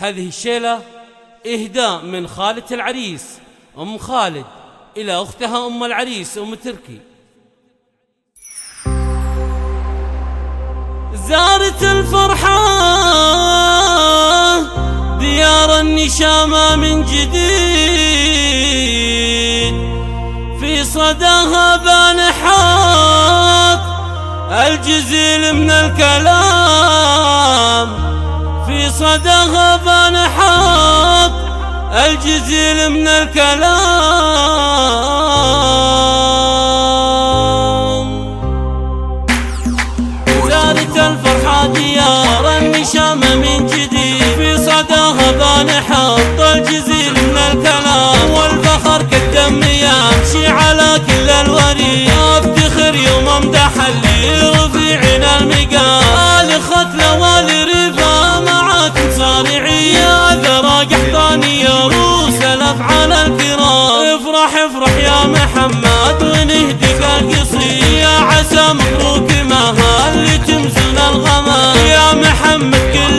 هذه الشيلة إهداء من خالة العريس أم خالد إلى أختها أم العريس أم تركي. زارت الفرحة ديار النشامة من جديد، في صداها بان حاط الجزيل من الكلام، في صداها بان حاط الجزيل من الكلام. زارت الفرحة ديار النشامة من جديد، في صداها بان حاط الجزيل من الكلام، والفخر كالدم يمشي على كل الوريد، افتخر يوم امدح اللي رفيعنا المقام، لختله ولرفاه معاك صارعية، ذرى قحطاني يا روس الافعال الكرام، افرح افرح يا محمد ونهديك القصيد، يا عسى مبروك مها اللي تمزن الغمام، يا محمد كل